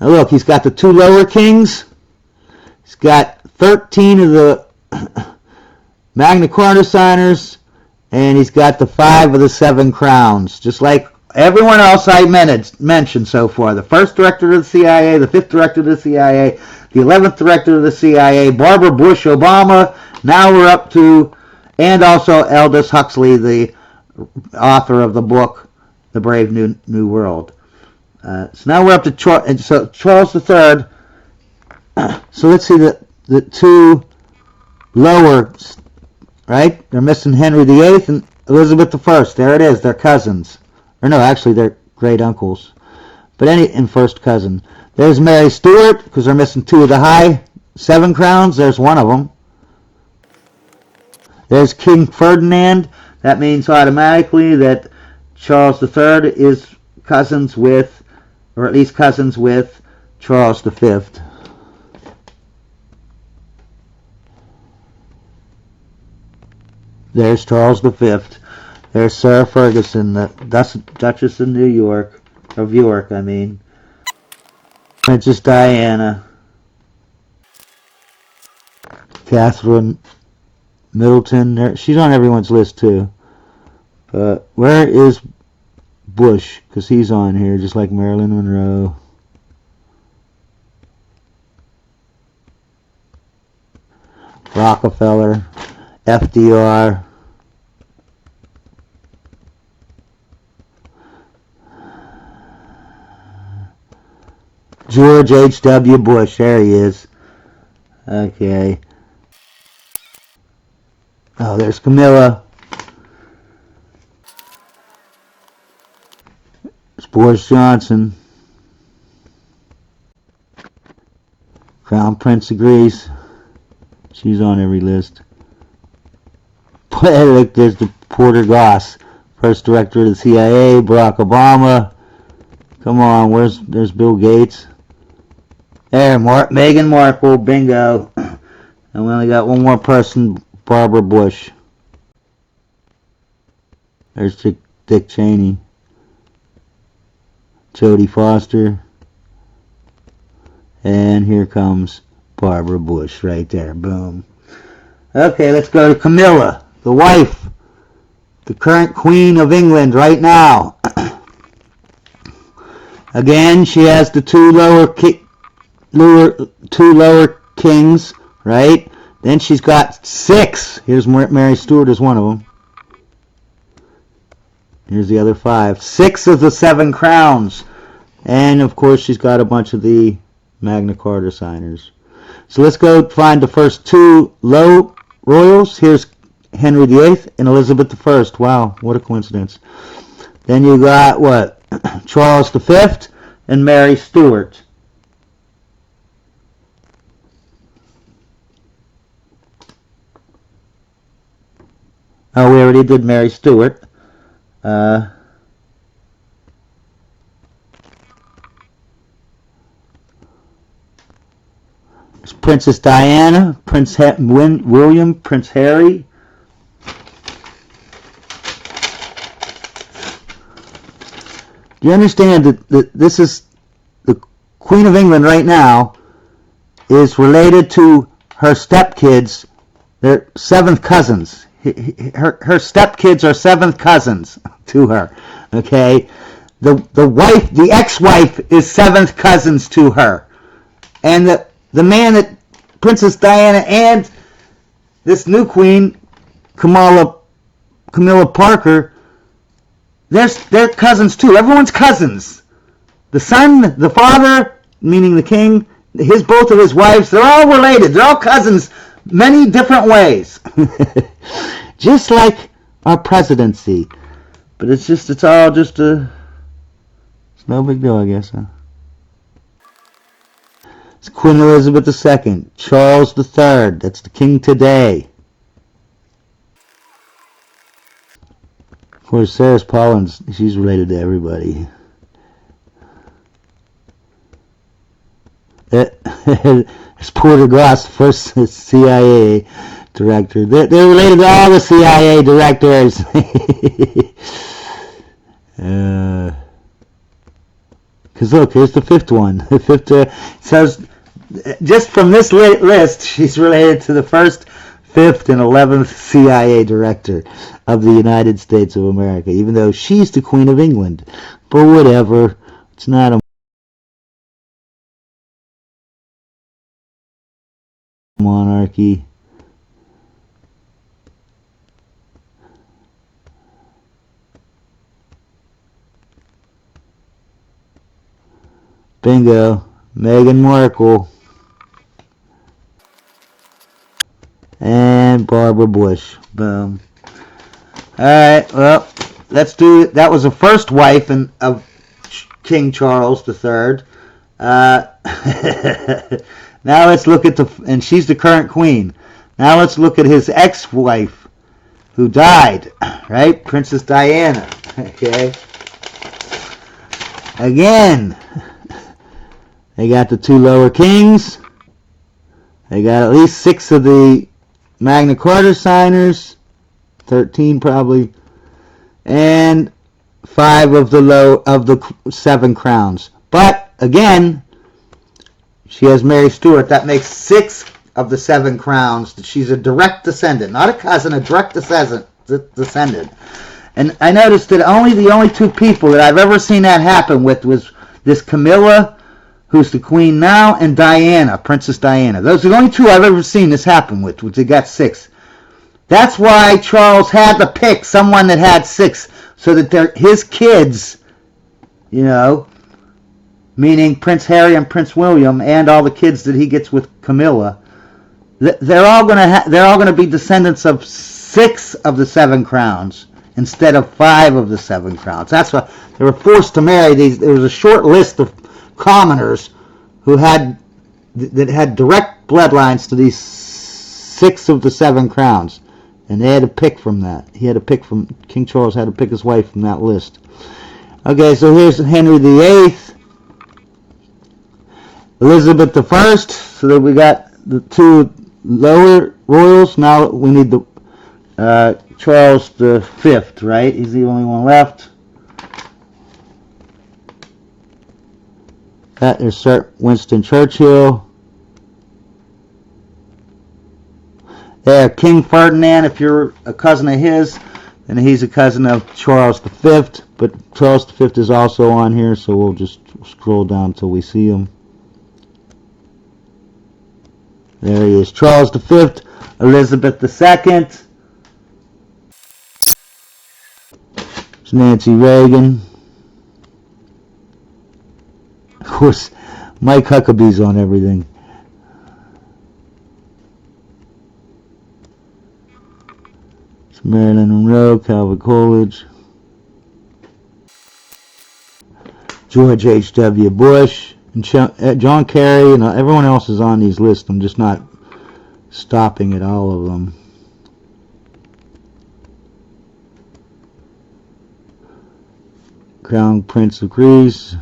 Now look, he's got the 2 lower kings. He's got 13 of the Magna Carta signers, and he's got the 5 of the 7 crowns, just like everyone else I mentioned so far. The 1st director of the CIA, the 5th director of the CIA, the 11th director of the CIA, Barbara Bush Obama. Now we're up to, and also Aldous Huxley, the author of the book, The Brave New World. So now we're up to Charles III. So let's see the 2 lower, right? They're missing Henry VIII and Elizabeth I. There it is. They're cousins. Or no, actually they're great uncles. But and first cousin. There's Mary Stuart, because they're missing 2 of the high 7 crowns. There's one of them. There's King Ferdinand. That means automatically that Charles III is cousins with, or at least cousins with, Charles V. There's Charles V. There's Sarah Ferguson, the Duchess of York, I mean. Princess Diana. Catherine Middleton. She's on everyone's list too. But where is Bush? Because he's on here, just like Marilyn Monroe. Rockefeller. FDR. George H.W. Bush. There he is. Okay. Oh, there's Camilla. There's Boris Johnson. Crown Prince of Greece. She's on every list. Look, there's the Porter Goss, 1st director of the CIA, Barack Obama. Come on, there's Bill Gates. There, Meghan Markle, bingo. And we only got one more person, Barbara Bush. There's Dick Cheney. Jodie Foster. And here comes Barbara Bush right there. Boom. Okay, let's go to Camilla, the wife, the current Queen of England right now. Again, she has the 2 lower kings, right? Then she's got 6. Here's Mary Stuart is one of them. Here's the other 5. 6 of the 7 crowns. And, of course, she's got a bunch of the Magna Carta signers. So let's go find the first 2 low royals. Here's Henry VIII and Elizabeth I. Wow, what a coincidence. Then you got, what? Charles V and Mary Stuart. Oh, we already did Mary Stuart. Princess Diana, Prince William, Prince Harry. Do you understand that this is the Queen of England right now is related to her stepkids? They're 7th cousins. Her stepkids are 7th cousins to her. Okay, the wife, the ex-wife, is 7th cousins to her, and the man that Princess Diana and this new queen, Camilla Parker, they're cousins too. Everyone's cousins. The son, the father, meaning the king, both of his wives, they're all related. They're all cousins, many different ways. Just like our presidency. But it's all just it's no big deal, I guess, huh? It's Queen Elizabeth II, Charles III, that's the king today. Of course, Sarah Paulins, she's related to everybody. It's Porter Goss, first CIA director. They're related to all the CIA directors. Because look, here's the fifth one. The fifth says, just from this list, she's related to the first, 5th, and 11th CIA director of the United States of America, even though she's the Queen of England. But whatever, it's not a monarchy. Bingo. Meghan Markle. And Barbara Bush. Boom. Alright, well, let's do it. That was the first wife of King Charles III. Now let's look at and she's the current queen. Now let's look at his ex-wife who died, right? Princess Diana. Okay. Again, they got the 2 lower kings. They got at least 6 of the Magna Carta signers, 13 probably, and 5 of the 7 crowns. But again, she has Mary Stuart. That makes 6 of the 7 crowns. She's a direct descendant, not a cousin, a direct descendant. And I noticed that the only 2 people that I've ever seen that happen with was this Camilla, who's the queen now, and Diana, Princess Diana. Those are the only 2 I've ever seen this happen with, which they got 6. That's why Charles had to pick someone that had 6, so that his kids, you know, meaning Prince Harry and Prince William, and all the kids that he gets with Camilla, they're all going to be descendants of 6 of the 7 crowns instead of 5 of the 7 crowns. That's why they were forced to marry these. There was a short list of commoners who had direct bloodlines to these 6 of the 7 crowns, and they had to pick from that. King Charles had to pick his wife from that list. Okay, so here's Henry VIII, Elizabeth I. So that we got the 2 lower royals. Now we need the Charles V, right? He's the only one left. There's Sir Winston Churchill. There, King Ferdinand, if you're a cousin of his, then he's a cousin of Charles V. But Charles V is also on here, so we'll just scroll down until we see him. There he is, Charles V, Elizabeth II. It's Nancy Reagan. Of course, Mike Huckabee's on everything. It's Marilyn Monroe, Calvin Coolidge, George H.W. Bush, and John Kerry, and everyone else is on these lists. I'm just not stopping at all of them. Crown Prince of Greece.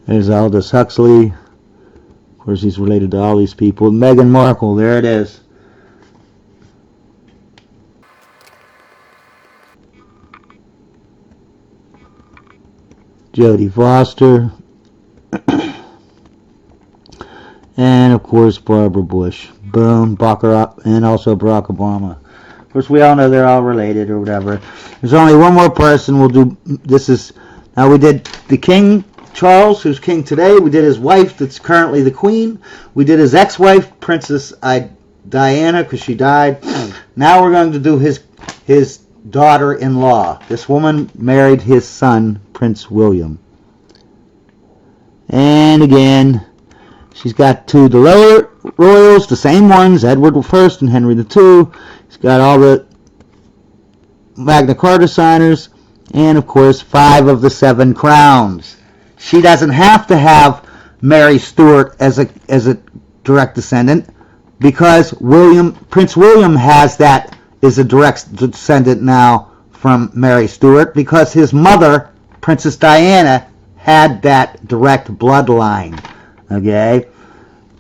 There's Aldous Huxley. Of course, he's related to all these people. Meghan Markle, there it is. Jodie Foster. And, of course, Barbara Bush. Boom, and also Barack Obama. Of course, we all know they're all related or whatever. There's only one more person. We'll do, now we did the King Charles, who's king today. We did his wife, that's currently the queen. We did his ex-wife, Princess Diana, because she died. Now we're going to do his daughter-in-law. This woman married his son, Prince William. And again, she's got 2 the lower royals, the same ones, Edward I and Henry II. He's got all the Magna Carta signers, and of course 5 of the 7 crowns. She doesn't have to have Mary Stuart as a direct descendant, because Prince William is a direct descendant now from Mary Stuart, because his mother, Princess Diana, had that direct bloodline. Okay,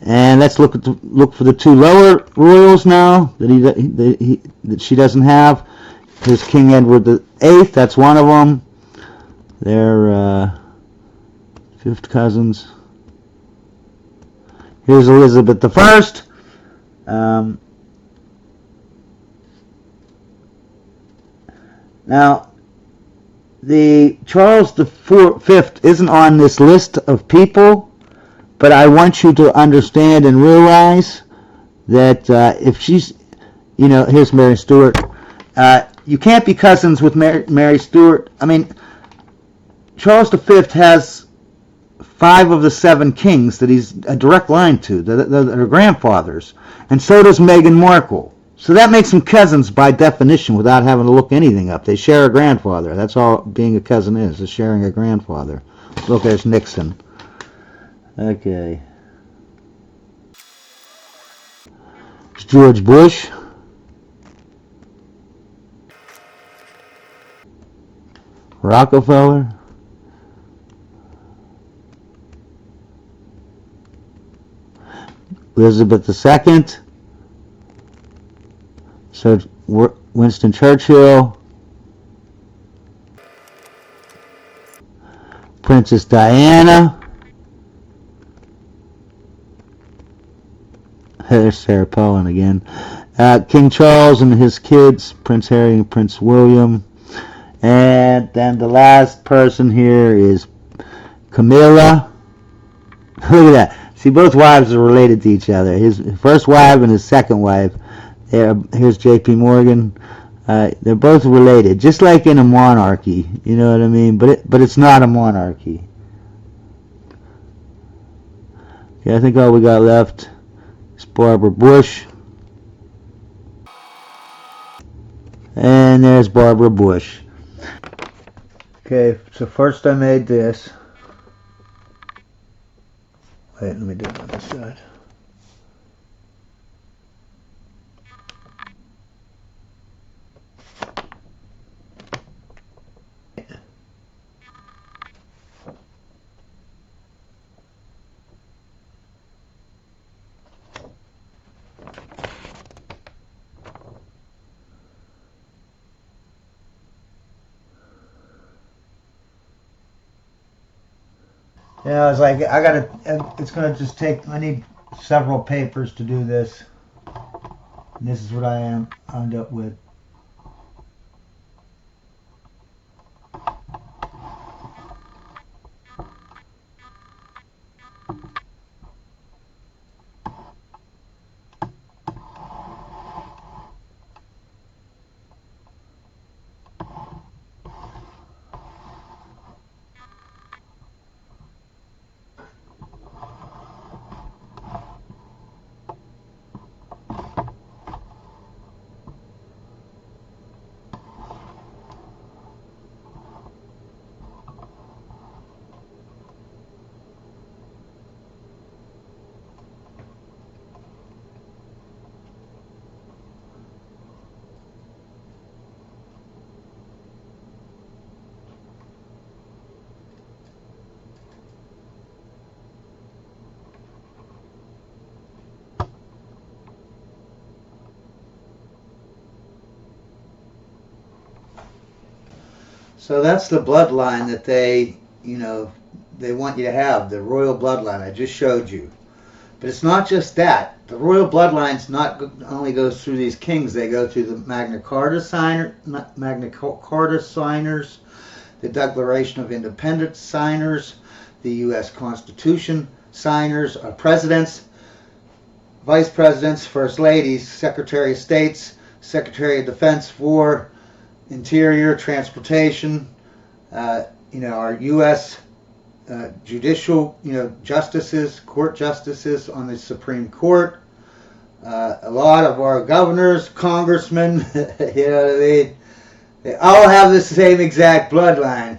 and let's look for the 2 lower royals now that she doesn't have. Here's King Edward VIII. That's one of them. They're fifth cousins. Here's Elizabeth I. Now, the Charles V isn't on this list of people, but I want you to understand and realize that if she's, here's Mary Stuart. You can't be cousins with Mary Stuart. I mean, Charles V has 5 of the 7 kings that he's a direct line to, that are grandfathers, and so does Meghan Markle. So that makes them cousins by definition without having to look anything up. They share a grandfather. That's all being a cousin is sharing a grandfather. Look, there's Nixon. Okay. It's George Bush. Rockefeller. Elizabeth II. Sir Winston Churchill. Princess Diana. There's Sarah Palin again. King Charles and his kids, Prince Harry and Prince William. And then the last person here is Camilla. Look at that. See, both wives are related to each other. His first wife and his second wife. Here's J.P. Morgan. They're both related, just like in a monarchy. You know what I mean? But it's not a monarchy. Okay, I think all we got left is Barbara Bush. And there's Barbara Bush. Okay, so first I made this. Wait, let me do it on this side. Yeah, I was like, it's going to just take, I need several papers to do this. And this is what I end up with. So that's the bloodline that they want you to have, the royal bloodline I just showed you. But it's not just that. The royal bloodline's not only goes through these kings, they go through the Magna Carta signers, the Declaration of Independence signers, the U.S. Constitution signers, presidents, vice presidents, first ladies, secretary of states, secretary of defense, war, interior, transportation, our U.S. Judicial, justices, court justices on the Supreme Court, a lot of our governors, congressmen, you know what I mean? They all have the same exact bloodline.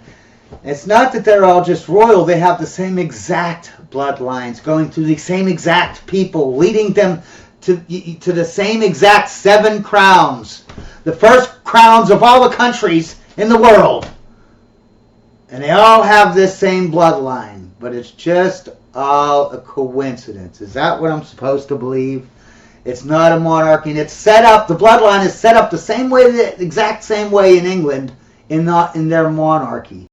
It's not that they're all just royal, they have the same exact bloodlines, going through the same exact people, leading them to the same exact 7 crowns. The first crowns of all the countries in the world. And they all have this same bloodline, but it's just all a coincidence. Is that what I'm supposed to believe? It's not a monarchy. And it's set up, the bloodline is set up the same way, the exact same way in England in their monarchy.